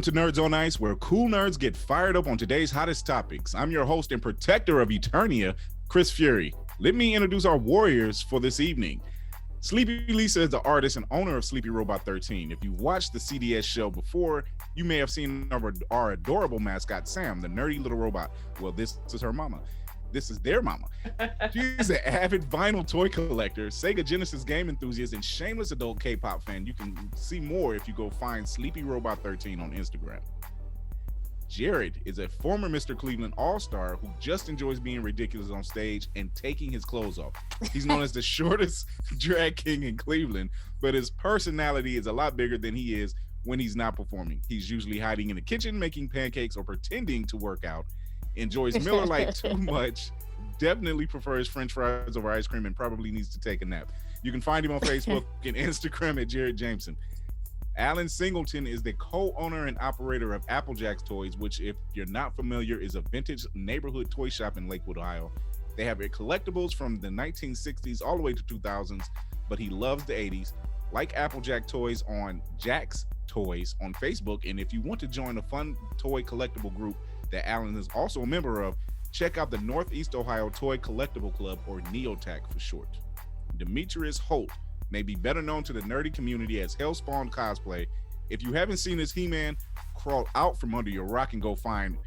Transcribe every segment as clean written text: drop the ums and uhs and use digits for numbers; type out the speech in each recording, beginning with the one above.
Welcome to Nerds on Ice, where cool nerds get fired up on today's hottest topics. I'm your host and protector of Eternia, Chris Fury. Let me introduce our warriors for this evening. Sleepy Lisa is the artist and owner of Sleepy Robot 13. If you've watched the CDS show before, you may have seen our adorable mascot, Sam, the nerdy little robot. Well, this is her mama. This is their mama. She's an avid vinyl toy collector, Sega Genesis game enthusiast, and shameless adult K-pop fan. You can see more if you go find Sleepy Robot 13 on Instagram. Jared is a former Mr. Cleveland All-Star who just enjoys being ridiculous on stage and taking his clothes off. He's known as the shortest drag king in Cleveland, but his personality is a lot bigger than he is when he's not performing. He's usually hiding in the kitchen, making pancakes or pretending to work out. Enjoys Miller Lite too much, definitely prefers French fries over ice cream, and probably needs to take a nap. You can find him on Facebook and Instagram at Jared Jameson. Alan Singleton is the co-owner and operator of Applejack's Toys, which, if you're not familiar, is a vintage neighborhood toy shop in Lakewood, Ohio. They have collectibles from the 1960s all the way to 2000s, but he loves the 80s. Like Applejack Toys on Jack's Toys on Facebook, and if you want to join a fun toy collectible group that Alan is also a member of, check out the Northeast Ohio Toy Collectible Club, or NEOTAC for short. Demetrius Holt may be better known to the nerdy community as Hellspawned cosplay. If you haven't seen his He-Man, crawl out from under your rock and go find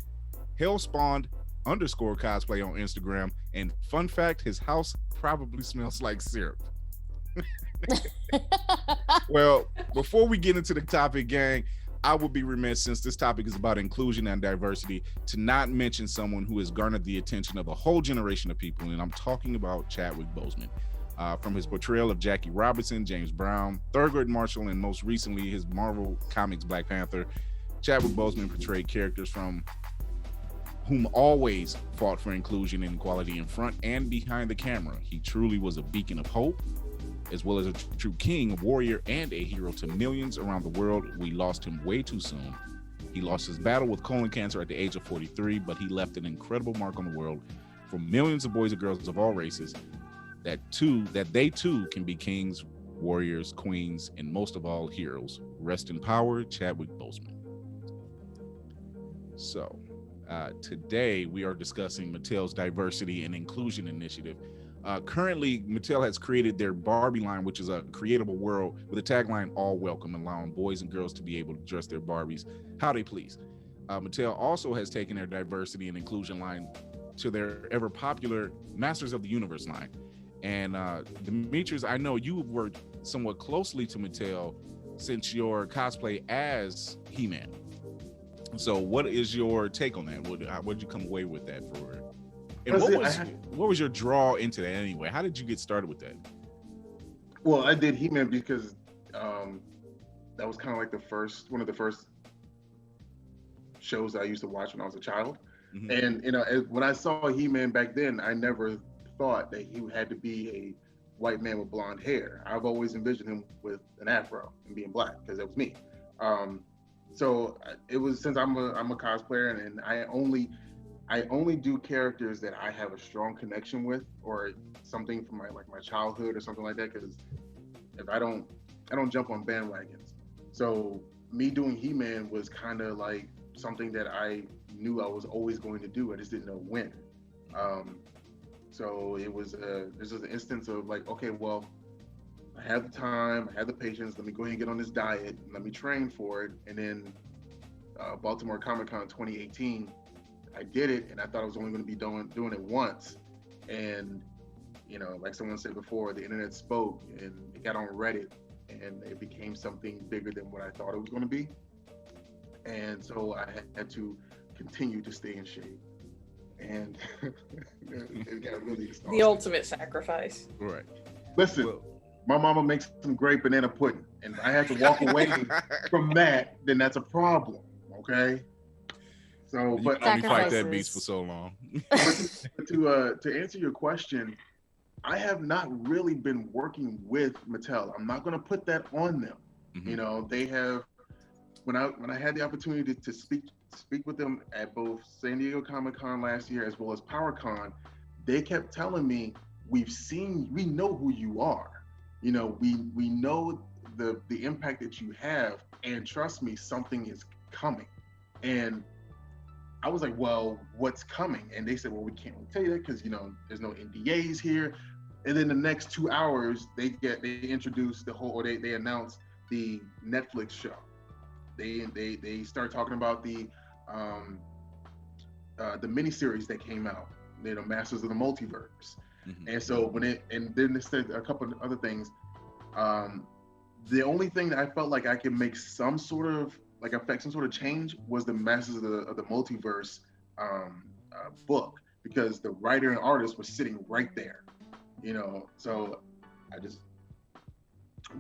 Hellspawned _cosplay on Instagram. And fun fact, his house probably smells like syrup. Well, before we get into the topic, gang, I would be remiss, since this topic is about inclusion and diversity, to not mention someone who has garnered the attention of a whole generation of people, and I'm talking about Chadwick Boseman. From his portrayal of Jackie Robinson, James Brown, Thurgood Marshall, and most recently his Marvel Comics Black Panther, Chadwick Boseman portrayed characters from whom always fought for inclusion and equality in front and behind the camera. He truly was a beacon of hope, as well as a true king, a warrior, and a hero to millions around the world. We lost him way too soon. He lost his battle with colon cancer at the age of 43, but he left an incredible mark on the world for millions of boys and girls of all races, that they too can be kings, warriors, queens, and most of all, heroes. Rest in power, Chadwick Boseman. So, today we are discussing Mattel's diversity and inclusion initiative. Currently, Mattel has created their Barbie line, which is a creatable world with a tagline, all welcome, allowing boys and girls to be able to dress their Barbies how they please. Mattel also has taken their diversity and inclusion line to their ever popular Masters of the Universe line. And Demetrius, I know you have worked somewhat closely to Mattel since your cosplay as He-Man. So what is your take on that? What did you come away with that for? And what was your draw into that anyway? How did you get started with that? Well, I did He-Man because that was kind of like one of the first shows I used to watch when I was a child. Mm-hmm. And when I saw He-Man back then, I never thought that he had to be a white man with blonde hair. I've always envisioned him with an afro and being black, because that was me. So it was, since I'm a cosplayer, and I only do characters that I have a strong connection with, or something from my childhood or something like that, because if I don't jump on bandwagons. So me doing He-Man was kind of like something that I knew I was always going to do. I just didn't know when. So it was this was an instance of like, okay, well, I have the time, I have the patience, let me go ahead and get on this diet, and let me train for it. And then Baltimore Comic-Con 2018, I did it, and I thought I was only going to be doing it once. And, like someone said before, the internet spoke, and it got on Reddit, and it became something bigger than what I thought it was going to be. And so I had to continue to stay in shape. And it got really exhausting. The ultimate sacrifice. Right. Listen, my mama makes some great banana pudding, and I had to walk away from that, then that's a problem, okay? So, but only fight that beast for so long. But to answer your question, I have not really been working with Mattel. I'm not going to put that on them. Mm-hmm. They have, when I had the opportunity to speak with them at both San Diego Comic-Con last year as well as PowerCon, they kept telling me, we know who you are. We know the impact that you have, and trust me, something is coming. And I was like, well, what's coming? And they said, well, we can't tell you that because, you know, there's no NDAs here. And then the next 2 hours, they introduce the whole, or they announce the Netflix show. They start talking about the miniseries that came out, you know, Masters of the Multiverse. Mm-hmm. And so and then they said a couple of other things. The only thing that I felt like I could make some sort of affect some sort of change was the Masters of the Multiverse book, because the writer and artist was sitting right there, you know. So I just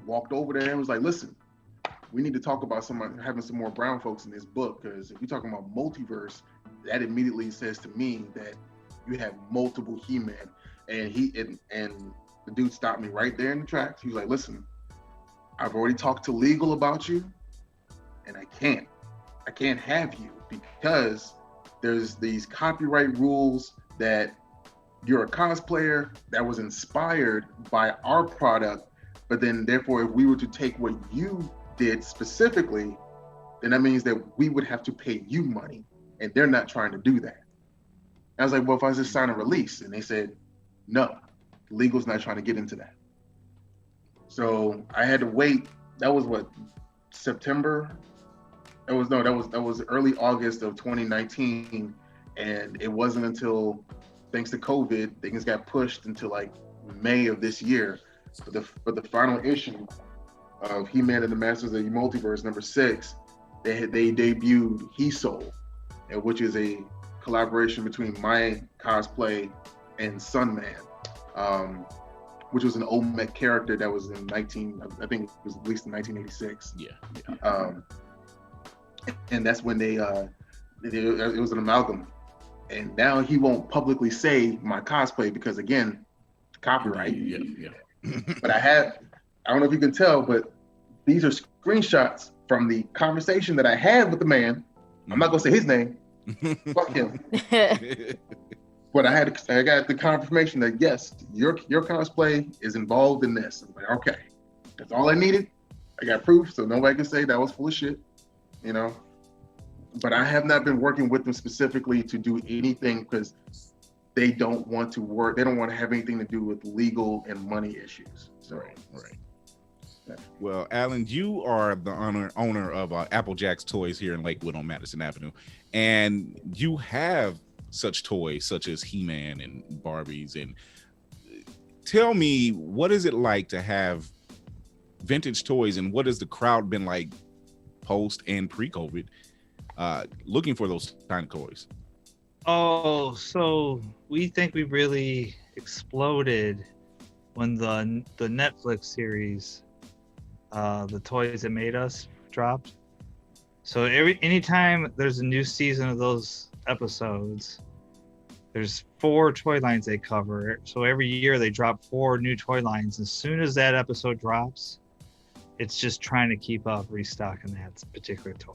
walked over there and was like, listen, we need to talk about having some more brown folks in this book, because if you're talking about multiverse, that immediately says to me that you have multiple He-Man. And the dude stopped me right there in the tracks. He was like, listen, I've already talked to legal about you, and I can't have you, because there's these copyright rules that you're a cosplayer that was inspired by our product, but then therefore if we were to take what you did specifically, then that means that we would have to pay you money, and they're not trying to do that. I was like, well, if I just sign a release, and they said, no, legal's not trying to get into that. So I had to wait. That was what, September? That was early August of 2019, and it wasn't until, thanks to COVID, things got pushed until like May of this year. But the final issue of He-Man and the Masters of the Multiverse #6, they debuted He Soul, which is a collaboration between my cosplay and Sunman, which was an Olmec character that was in I think it was released in 1986. Yeah. And that's when it was an amalgam. And now he won't publicly say my cosplay because, again, copyright. Yeah. But I don't know if you can tell, but these are screenshots from the conversation that I had with the man. I'm not gonna say his name. Fuck him. But I got the confirmation that yes, your cosplay is involved in this. I'm like, okay, that's all I needed. I got proof, so nobody can say that was full of shit, you know. But I have not been working with them specifically to do anything because they don't want to work. They don't want to have anything to do with legal and money issues. So, right. Yeah. Well, Alan, you are the owner of Applejack's Toys here in Lakewood on Madison Avenue, and you have such toys such as He-Man and Barbies. And tell me, what is it like to have vintage toys, and what has the crowd been like post and pre-COVID looking for those kind of toys? Oh, so we think we really exploded when the Netflix series, The Toys That Made Us, dropped. So anytime there's a new season of those episodes, there's 4 toy lines they cover. So every year they drop 4 new toy lines. As soon as that episode drops, it's just trying to keep up restocking that particular toy.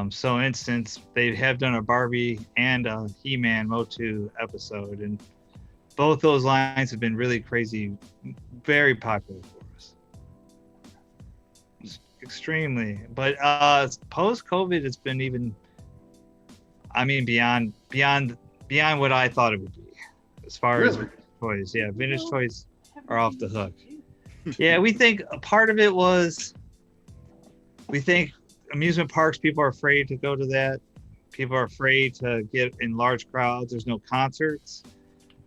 So instance, they have done a Barbie and a He-Man Motu episode, and both those lines have been really crazy, very popular for us. Extremely. But post-COVID, it's been even, I mean, beyond what I thought it would be, as far as toys. Yeah, vintage toys are off the hook. Yeah, we think a part of it was, we think amusement parks, people are afraid to go to that. People are afraid to get in large crowds. There's no concerts.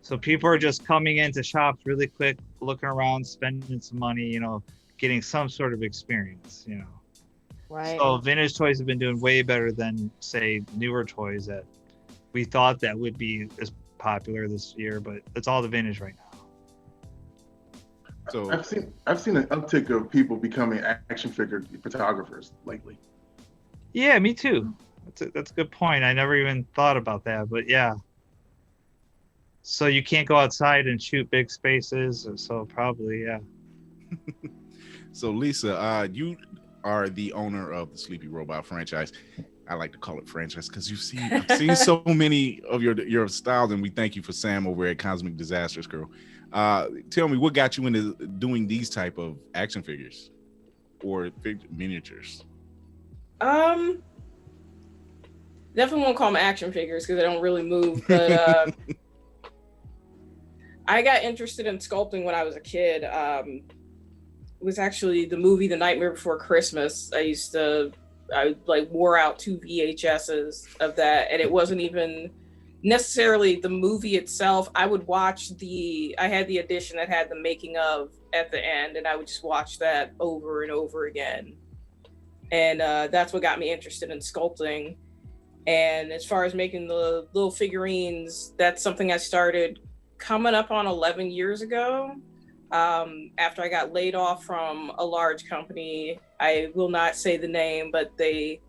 So people are just coming into shops really quick, looking around, spending some money, you know, getting some sort of experience, you know. Right. So vintage toys have been doing way better than, say, newer toys that we thought that would be as popular this year, but it's all the vintage right now. So I've seen an uptick of people becoming action figure photographers lately. Yeah, me too. That's a good point. I never even thought about that, but yeah. So you can't go outside and shoot big spaces, so probably, yeah. So Lisa, you are the owner of the Sleepy Robot franchise. I like to call it franchise because I've seen so many of your styles, and we thank you for Sam over at Cosmic Disasters Girl. Tell me, what got you into doing these type of action figures or miniatures? Definitely won't call them action figures because they don't really move. But I got interested in sculpting when I was a kid. It was actually the movie The Nightmare Before Christmas. I like wore out 2 VHSs of that, and it wasn't even necessarily the movie itself. I would watch I had the edition that had the making of at the end, and I would just watch that over and over again. And that's what got me interested in sculpting. And as far as making the little figurines, that's something I started coming up on 11 years ago. After I got laid off from a large company. I will not say the name, but they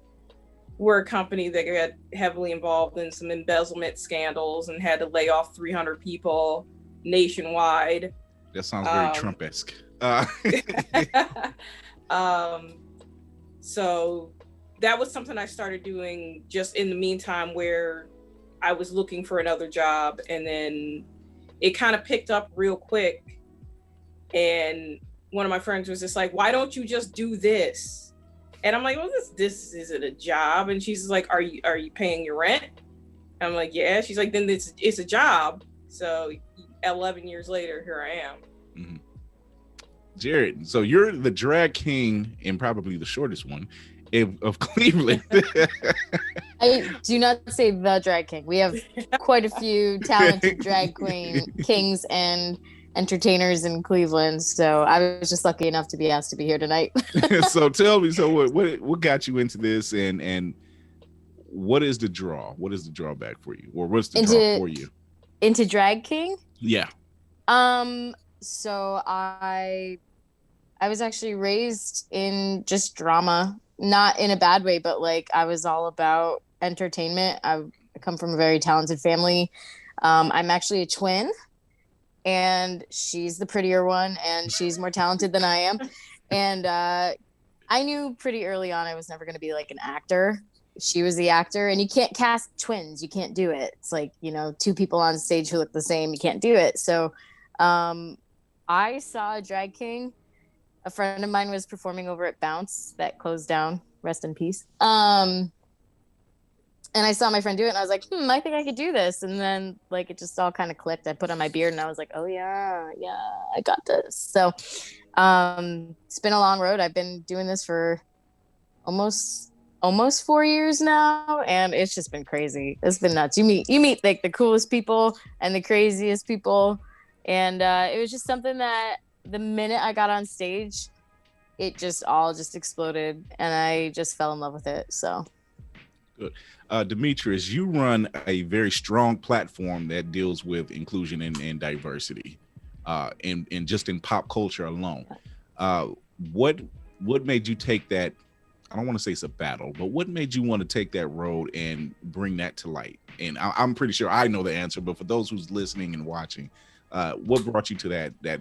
were a company that got heavily involved in some embezzlement scandals and had to lay off 300 people nationwide. That sounds very Trump-esque. So that was something I started doing just in the meantime where I was looking for another job, and then it kind of picked up real quick. And one of my friends was just like, why don't you just do this? And I'm like, well, this isn't a job. And she's like, are you paying your rent? I'm like, yeah. She's like, then it's a job. So 11 years later, here I am. Mm-hmm. Jared, so you're the drag king and probably the shortest one of Cleveland. I do not say the drag king. We have quite a few talented drag kings and entertainers in Cleveland, so I was just lucky enough to be asked to be here tonight. So tell me, what got you into this, and what is the draw? What is the drawback for you, or what's the draw for you into drag king? Yeah. So I was actually raised in just drama, not in a bad way, but like I was all about entertainment. I come from a very talented family. I'm actually a twin, and she's the prettier one, and she's more talented than I am. And I knew pretty early on I was never going to be like an actor. She was the actor, and you can't cast twins. You can't do it. It's like, two people on stage who look the same. You can't do it. So I saw a drag king. A friend of mine was performing over at Bounce that closed down. Rest in peace. And I saw my friend do it, and I was like, I think I could do this. And then like it just all kind of clicked. I put on my beard, and I was like, oh yeah, I got this. So it's been a long road. I've been doing this for almost 4 years now, and it's just been crazy. It's been nuts. You meet like the coolest people and the craziest people, and it was just something that the minute I got on stage, it just all exploded, and I just fell in love with it. So good. Demetrius, you run a very strong platform that deals with inclusion and diversity, and just in pop culture alone. What made you take that? I don't want to say it's a battle, but what made you want to take that road and bring that to light? And I'm pretty sure I know the answer, but for those who's listening and watching, what brought you to that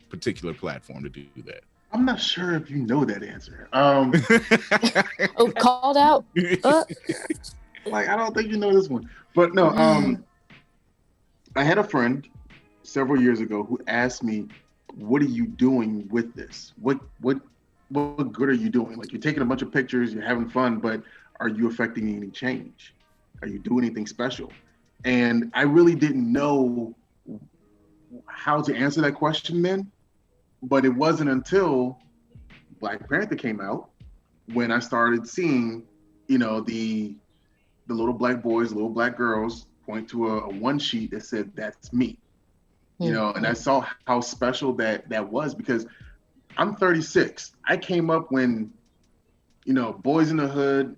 particular platform to do that? I'm not sure if you know that answer. Oh, called out. Like, I don't think you know this one. But no, I had a friend several years ago who asked me, what are you doing with this? What good are you doing? Like, you're taking a bunch of pictures, you're having fun, but are you affecting any change? Are you doing anything special? And I really didn't know how to answer that question then. But it wasn't until Black Panther came out when I started seeing, the little black boys, little black girls point to a one sheet that said, "That's me." And I saw how special that was, because I'm 36. I came up when, Boys in the Hood,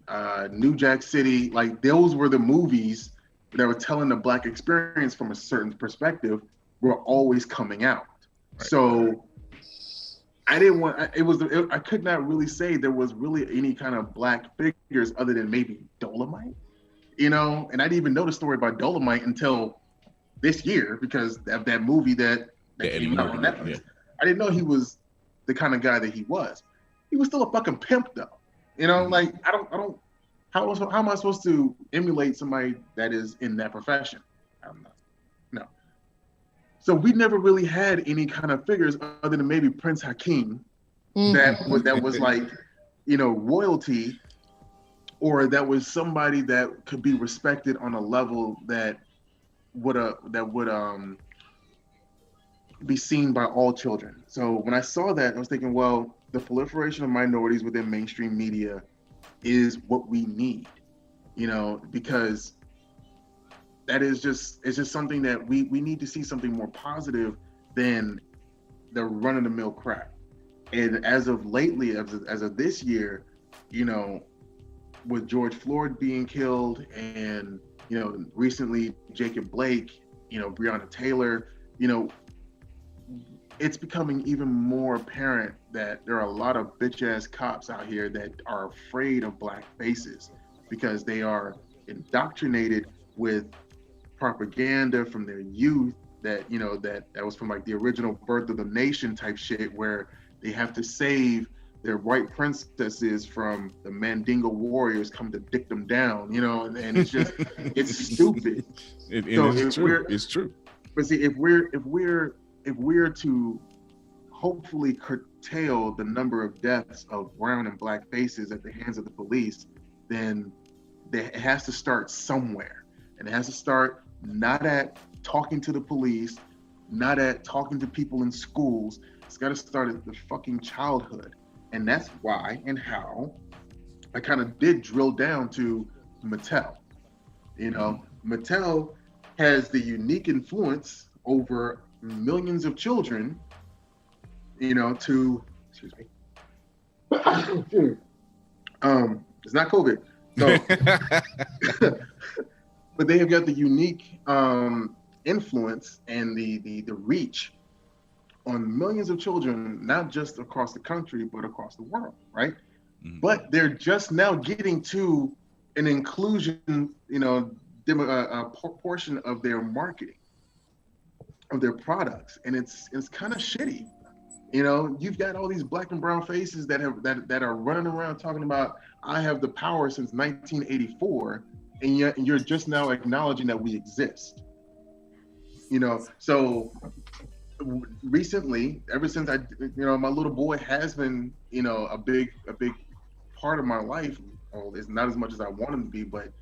New Jack City, like those were the movies that were telling the Black experience from a certain perspective, were always coming out. Right. So I didn't want, I could not really say there was really any kind of Black figures other than maybe Dolomite, and I didn't even know the story about Dolomite until this year because of that movie that came out on Netflix. Yeah. I didn't know he was the kind of guy that he was. He was still a fucking pimp though. Like how am I supposed to emulate somebody that is in that profession? I'm not. No. So we never really had any kind of figures other than maybe Prince Hakeem that was like, royalty or that was somebody that could be respected on a level that would be seen by all children. So when I saw that, I was thinking, well, the proliferation of minorities within mainstream media is what we need, because it's just something that we need to see something more positive than the run-of-the-mill crap. And as of lately, as of this year, with George Floyd being killed, and recently Jacob Blake, Breonna Taylor, it's becoming even more apparent that there are a lot of bitch-ass cops out here that are afraid of Black faces because they are indoctrinated with propaganda from their youth that was from like the original Birth of the Nation type shit, where they have to save their white princesses from the Mandingo warriors come to dick them down, and it's just it's stupid. It's true. But see, if we're to hopefully curtail the number of deaths of brown and Black faces at the hands of the police, then it has to start somewhere, and it has to start not at talking to the police, not at talking to people in schools. It's got to start at the fucking childhood. And that's why and how I kind of did drill down to Mattel. Mattel has the unique influence over millions of children, to, excuse me, it's not COVID. So, but they have got the unique influence and the reach on millions of children, not just across the country, but across the world, right? Mm-hmm. But they're just now getting to an inclusion, portion of their marketing, of their products, and it's kind of shitty. You've got all these Black and brown faces that are running around talking about, I have the power since 1984, and yet you're just now acknowledging that we exist. So recently, ever since my little boy has been, a big part of my life. Well, it's not as much as I want him to be, but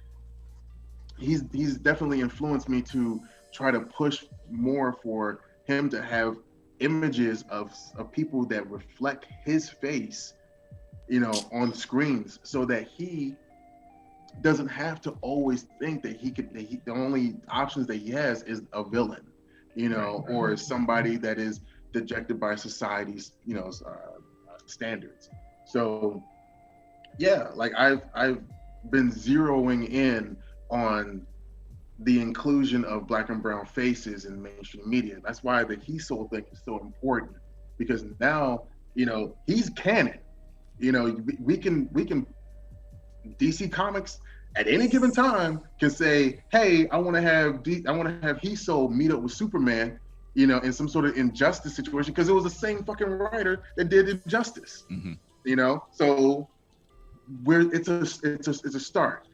he's definitely influenced me to try to push more for him to have images of people that reflect his face, on screens, so that he doesn't have to always think that the only options that he has is a villain, or somebody that is dejected by society's, standards. So yeah, like I've been zeroing in on the inclusion of Black and brown faces in mainstream media. That's why the He Soul thing is so important, because now, he's canon. We can DC Comics at any given time can say, hey, I want to have He Soul meet up with Superman, in some sort of injustice situation, because it was the same fucking writer that did Injustice. Mm-hmm. So it's a start.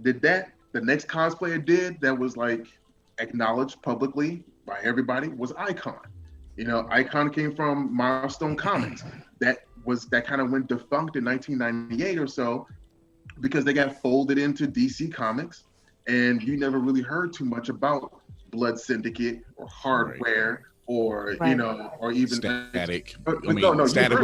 Did that the next cosplayer did that was like acknowledged publicly by everybody was Icon. Icon came from Milestone Comics. That kind of went defunct in 1998 or so, because they got folded into DC Comics, and you never really heard too much about Blood Syndicate or Hardware, or or even Static. Static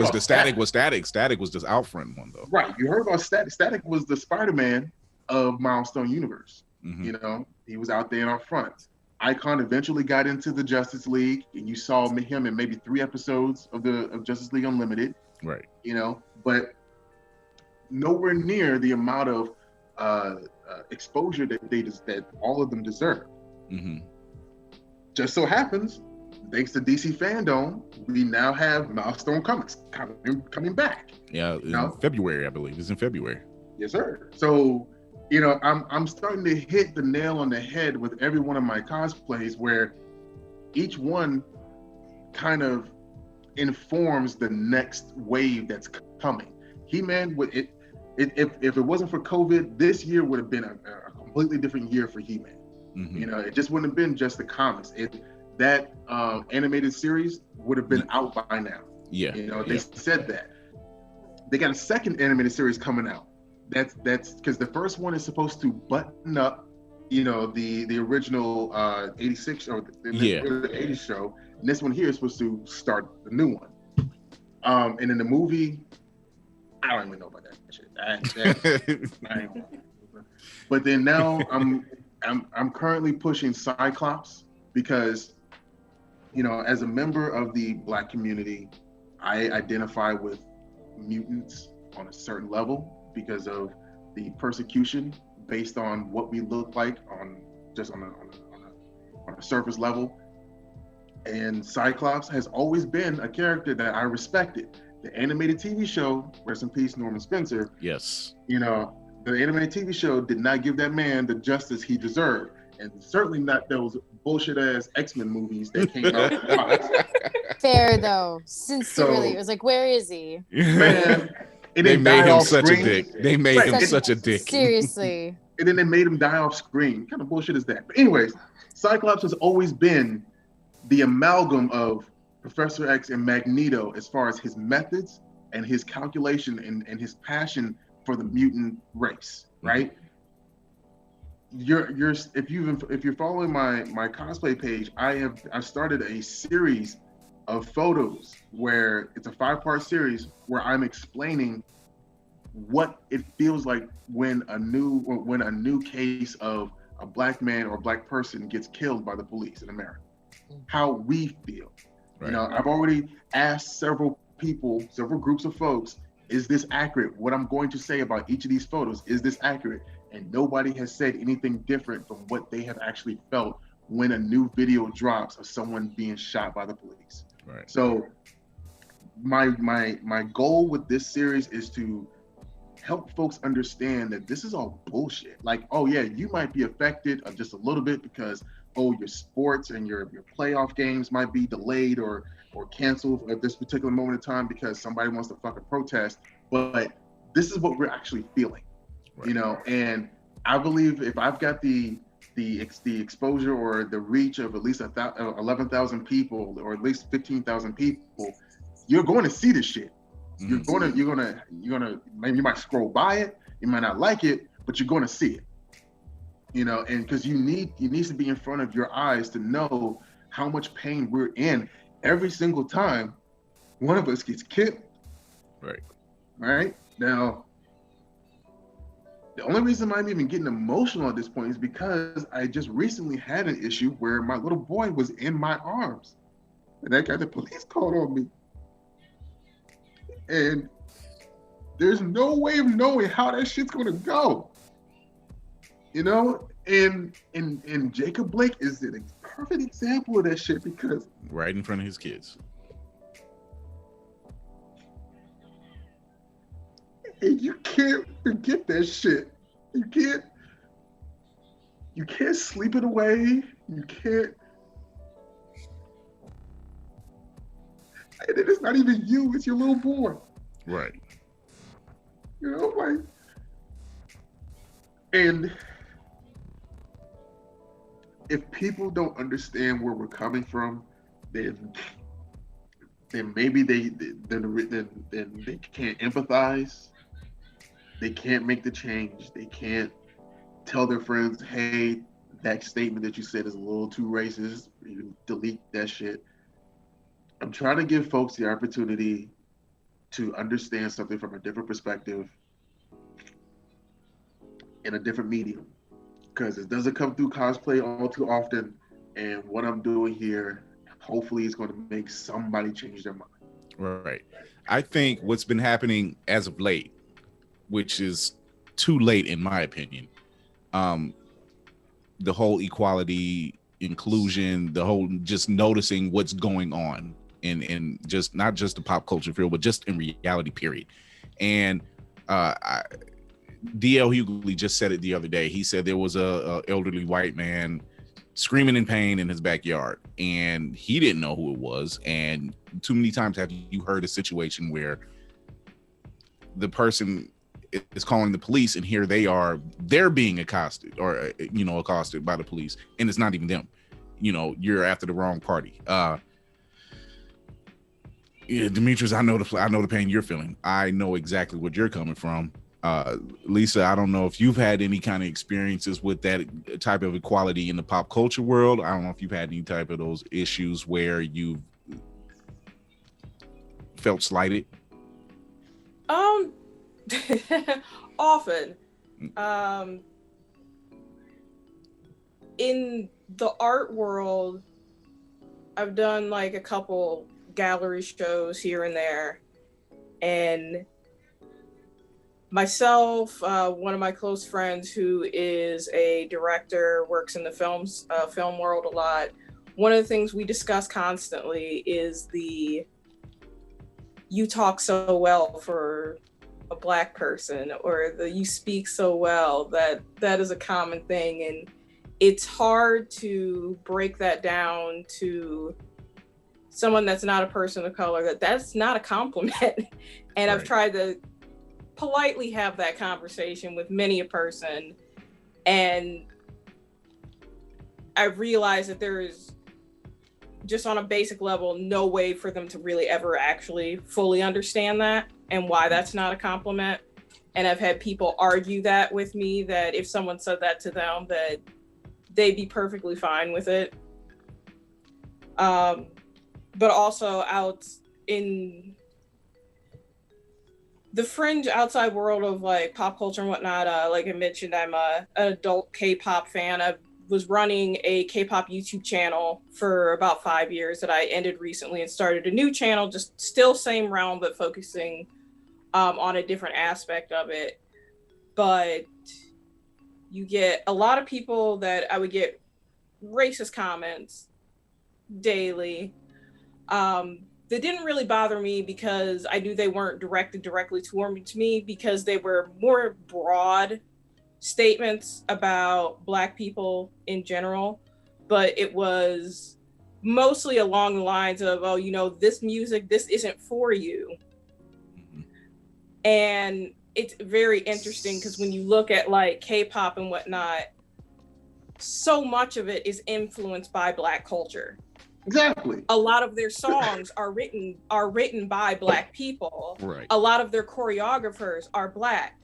was Static. Static was just out front one though. Right. You heard about Static. Static was the Spider-Man of Milestone Universe. Mm-hmm. He was out there out front. Icon eventually got into the Justice League, and you saw him in maybe 3 episodes of Justice League Unlimited. Right. But nowhere near the amount of exposure that all of them deserve. Mm-hmm. Just so happens, thanks to DC Fandom, we now have Milestone Comics coming back. Yeah, in February, I believe. It's in February. Yes, sir. So, I'm starting to hit the nail on the head with every one of my cosplays, where each one kind of informs the next wave that's coming. He-Man, if it wasn't for COVID, this year would have been a completely different year for He-Man. Mm-hmm. It just wouldn't have been just the comics. That animated series would have been out by now. Yeah. They said that. They got a second animated series coming out that's because the first one is supposed to button up, the original 86 or the 80s show, and this one here is supposed to start the new one. And in the movie, I don't even know about that shit. I ain't but then now I'm currently pushing Cyclops because, as a member of the Black community, I identify with mutants on a certain level because of the persecution based on what we look like on a surface level. And Cyclops has always been a character that I respected. The animated TV show, rest in peace, Norman Spencer. Yes. The animated TV show did not give that man the justice he deserved, and certainly not those bullshit ass X-Men movies that came out. Fair though, sincerely, it was like, where is he? Man, they made him such a dick. They made him such a dick. Seriously. And then they made him die off screen. What kind of bullshit is that? But anyways, Cyclops has always been the amalgam of Professor X and Magneto as far as his methods and his calculation and his passion for the mutant race, right? If you're following my cosplay page, I've started a series of photos where it's a 5-part series where I'm explaining what it feels like when a new case of a Black man or a Black person gets killed by the police in America. How we feel. Right. I've already asked several groups of folks, is this accurate? What I'm going to say about each of these photos, is this accurate? And nobody has said anything different from what they have actually felt when a new video drops of someone being shot by the police. Right. So my goal with this series is to help folks understand that this is all bullshit. Like, oh yeah, you might be affected just a little bit because your sports and your playoff games might be delayed or canceled at this particular moment in time because somebody wants to fucking protest. But this is what we're actually feeling, right. And I believe if I've got the exposure or the reach of at least 11,000 people or at least 15,000 people, you're going to see this shit. Mm-hmm. You're gonna maybe you might scroll by it, you might not like it, but you're going to see it. And because it needs to be in front of your eyes to know how much pain we're in every single time one of us gets killed. Right now, the only reason I'm even getting emotional at this point is because I just recently had an issue where my little boy was in my arms and that got the police called on me, and there's no way of knowing how that shit's gonna go. And Jacob Blake is a perfect example of that shit because right in front of his kids. And you can't forget that shit. You can't sleep it away. You can't. And it's not even you, it's your little boy. Right. And if people don't understand where we're coming from, then maybe they can't empathize. They can't make the change. They can't tell their friends, hey, that statement that you said is a little too racist. You can delete that shit. I'm trying to give folks the opportunity to understand something from a different perspective in a different medium, because it doesn't come through cosplay all too often. And what I'm doing here, hopefully, is going to make somebody change their mind. Right. I think what's been happening as of late, which is too late in my opinion, the whole equality, inclusion, the whole just noticing what's going on in just not just the pop culture field, but just in reality, period. And D.L. Hughley just said it the other day. He said there was a elderly white man screaming in pain in his backyard, and he didn't know who it was. And too many times have you heard a situation where the person is calling the police, and here they're being accosted or accosted by the police, and it's not even them. You're after the wrong party. Demetrius, I know the pain you're feeling. I know exactly what you're coming from. Lisa, I don't know if you've had any kind of experiences with that type of equality in the pop culture world. I don't know if you've had any type of those issues where you felt slighted. Often. In the art world, I've done like a couple gallery shows here and there, and myself, one of my close friends who is a director, works in the film world a lot. One of the things we discuss constantly is you talk so well for a Black person, or you speak so well. That is a common thing, and it's hard to break that down to someone that's not a person of color, that's not a compliment. And right. I've tried to politely have that conversation with many a person, and I realized that there is, just on a basic level, no way for them to really ever actually fully understand that and why that's not a compliment. And I've had people argue that with me, that if someone said that to them, that they'd be perfectly fine with it. But also out in the fringe outside world of like pop culture and whatnot, like I mentioned, I'm an adult K-pop fan. I was running a K-pop YouTube channel for about 5 years that I ended recently and started a new channel, just still same realm, but focusing on a different aspect of it. But you get a lot of people that I would get racist comments daily. That didn't really bother me because I knew they weren't directed directly to me, because they were more broad statements about Black people in general. But it was mostly along the lines of, oh, you know, this music, this isn't for you. Mm-hmm. And it's very interesting because when you look at like K-pop and whatnot, so much of it is influenced by Black culture. Exactly. A lot of their songs are written by Black people. Right. A lot of their choreographers are Black.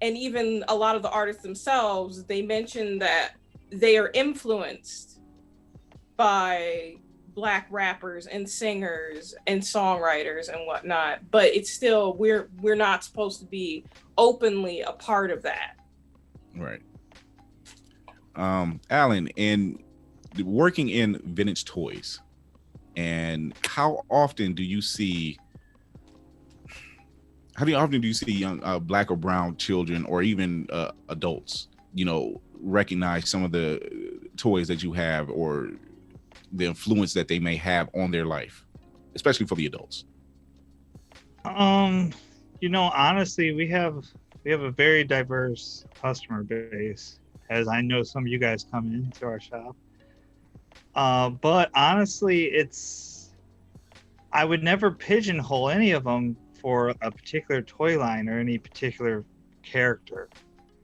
And even a lot of the artists themselves, they mention that they are influenced by Black rappers and singers and songwriters and whatnot. But it's still, we're not supposed to be openly a part of that. Right. Alan, and working in vintage toys, and how often do you see young Black or brown children, or even adults, you know, recognize some of the toys that you have or the influence that they may have on their life, especially for the adults? You know, honestly, we have a very diverse customer base, as I know some of you guys come into our shop. But honestly, I would never pigeonhole any of them for a particular toy line or any particular character.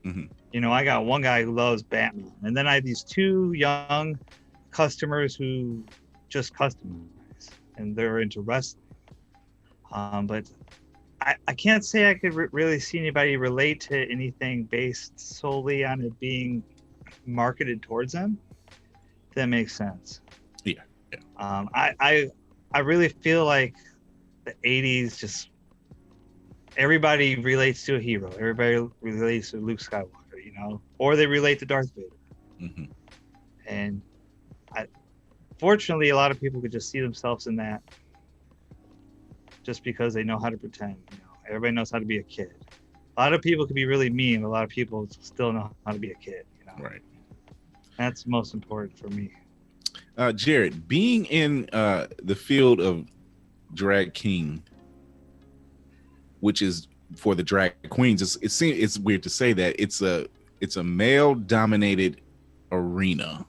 Mm-hmm. You know, I got one guy who loves Batman, and then I have these two young customers who just customize, and they're into wrestling. But I can't say I could really see anybody relate to anything based solely on it being marketed towards them. If that makes sense. Yeah. I really feel like the 80s, just everybody relates to a hero. Everybody relates to Luke Skywalker, you know, or they relate to Darth Vader. Mm-hmm. And fortunately, a lot of people could just see themselves in that, just because they know how to pretend. You know, everybody knows how to be a kid. A lot of people could be really mean. A lot of people still know how to be a kid. You know, right. That's most important for me. Jared, being in the field of drag king, which is for the drag queens, it's weird to say that it's a male dominated arena,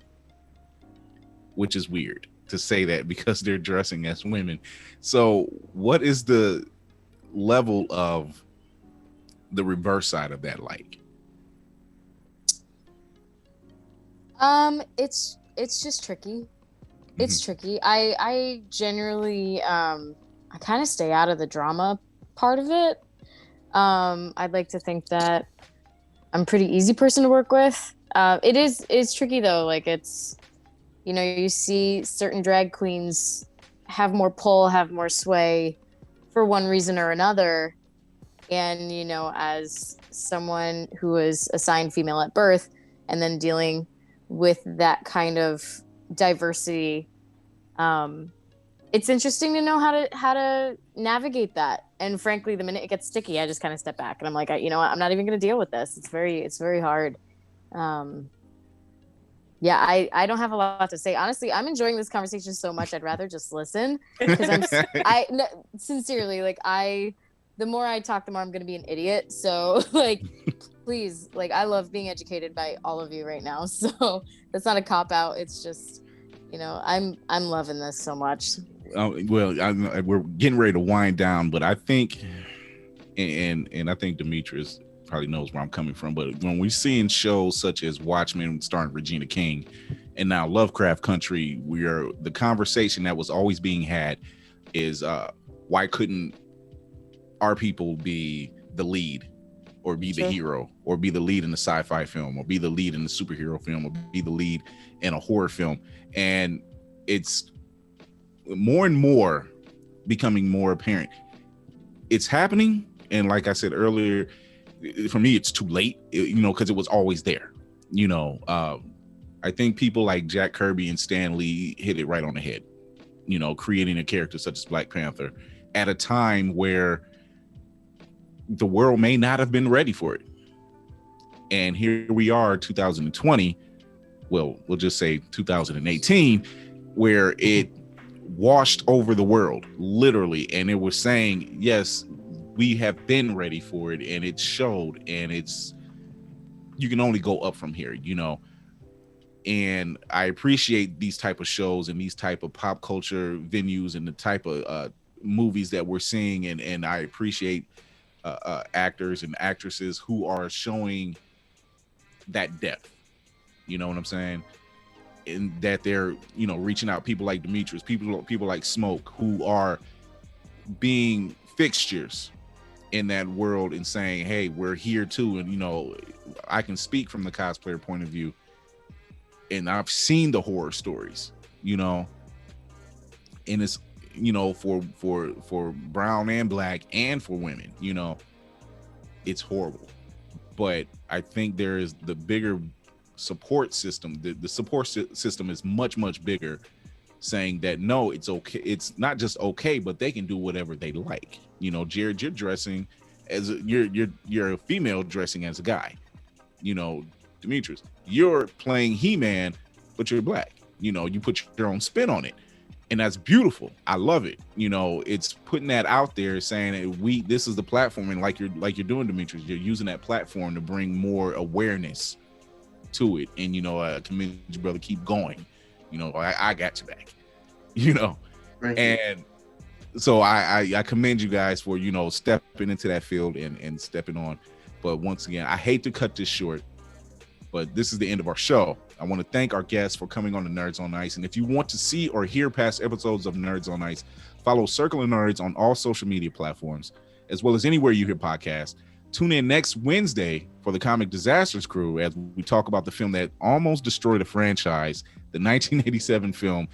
which is weird to say that because they're dressing as women. So what is the level of the reverse side of that like? It's just tricky. It's tricky. I generally I kind of stay out of the drama part of it. I'd like to think that I'm a pretty easy person to work with. It's tricky though. Like it's, you see certain drag queens have more pull, have more sway for one reason or another. And, as someone who is assigned female at birth and then dealing with that kind of diversity, it's interesting to know how to navigate that. And frankly, the minute it gets sticky, I just kind of step back and I'm like, you know what? I'm not even going to deal with this. It's very hard. Yeah, I don't have a lot to say. Honestly, I'm enjoying this conversation so much. I'd rather just listen because sincerely, like the more I talk, the more I'm going to be an idiot. So like, please, like I love being educated by all of you right now. So that's not a cop out. It's just, I'm loving this so much. We're getting ready to wind down, but I think, and I think Demetrius probably knows where I'm coming from, but when we're seeing shows such as Watchmen starring Regina King and now Lovecraft Country, the conversation that was always being had is why couldn't our people be the lead or be the hero or be the lead in the sci-fi film or be the lead in the superhero film or be the lead in a horror film? And it's more and more becoming more apparent. It's happening, and like I said earlier, for me it's too late, because it was always there. I think people like Jack Kirby and Stan Lee hit it right on the head, creating a character such as Black Panther at a time where the world may not have been ready for it. And here we are, 2020, well, we'll just say 2018, where it washed over the world, literally. And it was saying, yes, we have been ready for it, and it showed, and you can only go up from here, And I appreciate these type of shows and these type of pop culture venues and the type of movies that we're seeing. And I appreciate actors and actresses who are showing that depth, you know what I'm saying? And that they're, reaching out, people like Demetrius, people like Smoke, who are being fixtures in that world and saying, hey, we're here too. And, I can speak from the cosplayer point of view, and I've seen the horror stories, and it's, for brown and Black and for women, it's horrible. But I think there is the bigger support system. The support system is much, much bigger, saying that no, it's okay. It's not just okay, but they can do whatever they like. Jared, you're dressing as you're a female dressing as a guy. Demetrius, you're playing He-Man, but you're Black. You put your own spin on it, and that's beautiful. I love it. It's putting that out there, saying that this is the platform, and like you're doing, Demetrius, you're using that platform to bring more awareness to it. And I commend you, brother. Keep going. I got you back. Right. And so I commend you guys for stepping into that field and stepping on. But once again, I hate to cut this short, but this is the end of our show. I want to thank our guests for coming on to Nerds on Ice. And if you want to see or hear past episodes of Nerds on Ice, follow Circle of Nerds on all social media platforms, as well as anywhere you hear podcasts. Tune in next Wednesday for the Comic Disasters crew as we talk about the film that almost destroyed a franchise, the 1987 film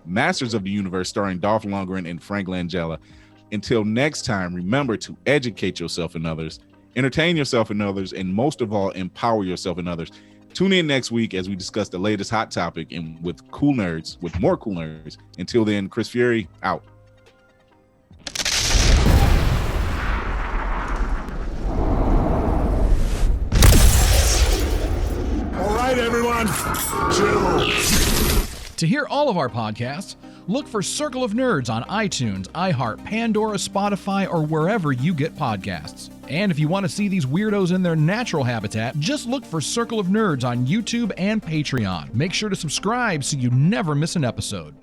Masters of the Universe, starring Dolph Lundgren and Frank Langella. Until next time, remember to educate yourself and others, entertain yourself and others, and most of all, empower yourself and others. Tune in next week as we discuss the latest hot topic and with more cool nerds. Until then, Chris Fury, out. All right, everyone, chill. To hear all of our podcasts, look for Circle of Nerds on iTunes, iHeart, Pandora, Spotify, or wherever you get podcasts. And if you want to see these weirdos in their natural habitat, just look for Circle of Nerds on YouTube and Patreon. Make sure to subscribe so you never miss an episode.